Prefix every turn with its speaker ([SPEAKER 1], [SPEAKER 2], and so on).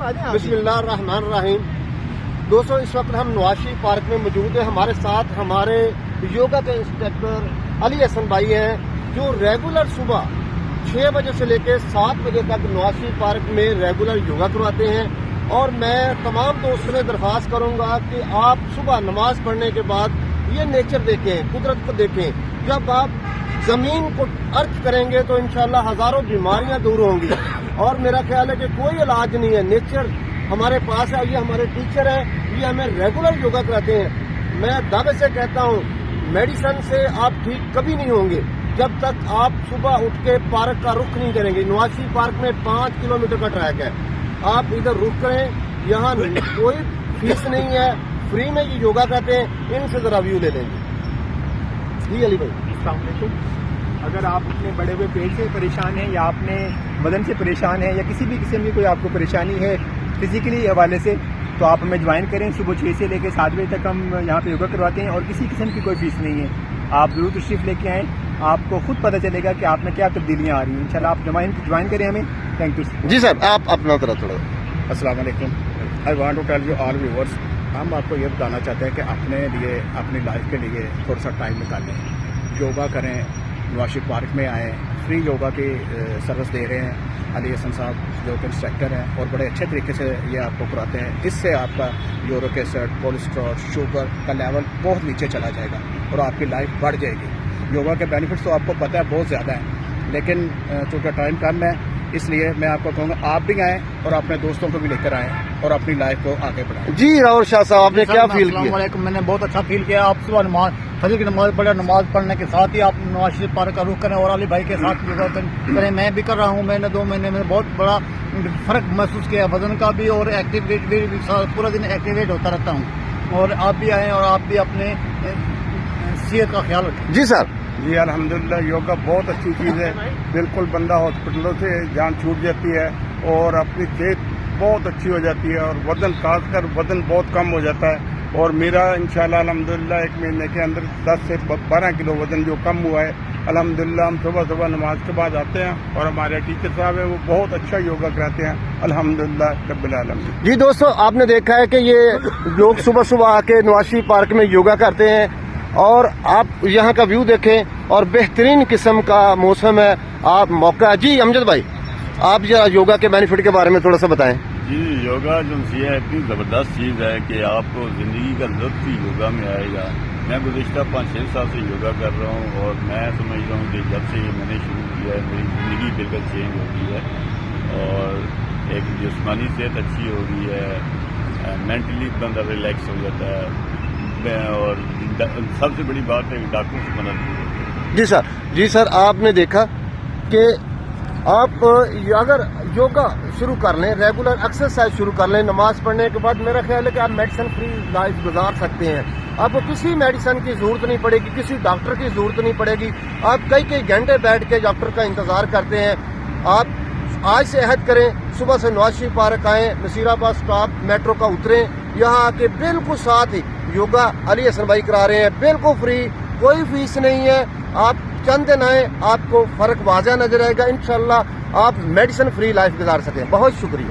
[SPEAKER 1] बिस्मिल्लाह रहमान रहीम। दोस्तों, इस वक्त हम नवाशी पार्क में मौजूद हैं। हमारे साथ हमारे योगा के इंस्ट्रक्टर अली हसन भाई हैं, जो रेगुलर सुबह 6 बजे से लेकर 7 बजे तक नवाशी पार्क में रेगुलर योगा करवाते हैं। और मैं तमाम दोस्तों से दरख्वास्त करूंगा कि आप सुबह नमाज पढ़ने के बाद ये नेचर देखें, कुदरत को देखें। जब आप जमीन को अर्थ करेंगे तो इंशाल्लाह हजारों बीमारियां दूर होंगी। और मेरा ख्याल है कि कोई इलाज नहीं है, नेचर हमारे पास है। ये हमारे टीचर हैं, ये हमें रेगुलर योगा कराते हैं। मैं दावे से कहता हूँ, मेडिसिन से आप ठीक कभी नहीं होंगे जब तक आप सुबह उठ के पार्क का रुख नहीं करेंगे। नवाशी पार्क में 5 किलोमीटर का ट्रैक है, आप इधर रुक करें। यहाँ कोई फीस नहीं है, फ्री में ये योगा करते हैं। इनसे जरा व्यू ले लेंगे। जी अली भाई,
[SPEAKER 2] अस्सलाम वालेकुम। अगर आप अपने बड़े हुए पेट से परेशान हैं या अपने बदन से परेशान हैं या किसी भी किस्म की कोई आपको परेशानी है फिजिकली हवाले से, तो आप हमें ज्वाइन करें। सुबह 6 से लेकर 7 बजे तक हम यहाँ पे योगा करवाते हैं और किसी किस्म की कोई फीस नहीं है। आप जरूर तशरीफ लेके आएँ, आपको खुद पता चलेगा कि आप में क्या तब्दीलियाँ आ रही हैं। इंशाल्लाह आप ज्वाइन करें हमें। थैंक यू
[SPEAKER 1] जी सर, आप अपना तरह थोड़ा।
[SPEAKER 3] अस्सलाम वालेकुम। I want to tell you all viewers, हम आपको ये बताना चाहते हैं कि अपने लिए, अपनी लाइफ के लिए थोड़ा सा टाइम निकालें, योगा करें। नवाशी पार्क में आएँ, फ्री योगा की सर्विस दे रहे हैं अली हसन साहब, जो कि इंस्ट्रक्टर हैं और बड़े अच्छे तरीके से ये आपको कराते हैं। इससे आपका यूरिक एसिड, कोलेस्ट्रॉल, शुगर का लेवल बहुत नीचे चला जाएगा और आपकी लाइफ बढ़ जाएगी। योगा के बेनिफिट्स तो आपको पता है बहुत ज़्यादा हैं, लेकिन चूँकि टाइम कम है इसलिए मैं आपको कहूँगा आप भी आएँ और अपने दोस्तों को भी लेकर आएँ और अपनी लाइफ को आगे बढ़ाएं।
[SPEAKER 1] जी राहुल शाह साहब, आपने क्या फील किया?
[SPEAKER 4] मैंने बहुत अच्छा फील किया। आप सुबह फजर की नमाज पढ़े, नमाज पढ़ने के साथ ही आप नवाशी पार्क का रुख करें और अली भाई के साथ योगा करें। मैं भी कर रहा हूँ। मैंने 2 महीने में बहुत बड़ा फर्क महसूस किया, वजन का भी और एक्टिवेट भी। पूरा दिन एक्टिवेट होता रहता हूँ। और आप भी आएँ और आप भी अपने सेहत का ख्याल रखें।
[SPEAKER 1] जी सर।
[SPEAKER 3] जी अल्हम्दुलिल्लाह, योगा बहुत अच्छी चीज़ है। बिल्कुल बंदा हॉस्पिटलों से जान छूट जाती है और अपनी सेहत बहुत अच्छी हो जाती है और वजन, खासकर वजन बहुत कम हो जाता है। और मेरा इंशाल्लाह अल्हम्दुलिल्लाह 1 महीने के अंदर 10 से 12 किलो वजन जो कम हुआ है। अल्हम्दुलिल्लाह हम सुबह सुबह नमाज के बाद आते हैं और हमारे टीचर साहब हैं, वो बहुत अच्छा योगा कराते हैं। अल्हम्दुलिल्लाह रब्बिल आलमीन।
[SPEAKER 1] जी दोस्तों, आपने देखा है कि ये लोग सुबह सुबह आके नवाशी पार्क में योगा करते हैं और आप यहाँ का व्यू देखें और बेहतरीन किस्म का मौसम है। आप मौका। जी अमजद भाई, आप जरा योगा के बेनिफिट के बारे में थोड़ा सा बताएं।
[SPEAKER 5] जी, योगा जो है इतनी ज़बरदस्त चीज़ है कि आपको ज़िंदगी का लुत्फ़ ही योगा में आएगा। मैं गुज़िश्ता 5-6 साल से योगा कर रहा हूँ और मैं समझ रहा हूँ कि जब से ये मैंने शुरू किया है मेरी ज़िंदगी बिल्कुल चेंज हो गई है और एक जिस्मानी सेहत अच्छी हो गई है, मेंटली बंदा रिलैक्स हो जाता है। और सबसे बड़ी बात है डॉक्टरों से मदद।
[SPEAKER 1] जी सर। जी सर, आपने देखा कि आप अगर योगा शुरू कर लें, रेगुलर एक्सरसाइज शुरू कर लें नमाज पढ़ने के बाद, मेरा ख्याल है कि आप मेडिसिन फ्री लाइफ गुजार सकते हैं। आपको किसी मेडिसिन की जरूरत नहीं पड़ेगी, किसी डॉक्टर की जरूरत नहीं पड़ेगी। आप कई घंटे बैठ के डॉक्टर का इंतजार करते हैं। आप आज से अहद करें, सुबह से नवाशी पार्क आएँ, नसीराबाद स्टॉप मेट्रो का उतरें, यहाँ आके बिल्कुल साथ ही योगा अली हसन भाई करा रहे हैं, बिल्कुल फ्री, कोई फीस नहीं है। आप चंद दिन आए, आपको फर्क वाज़ह नजर आएगा। इंशाल्लाह आप मेडिसिन फ्री लाइफ गुजार सकें। बहुत शुक्रिया।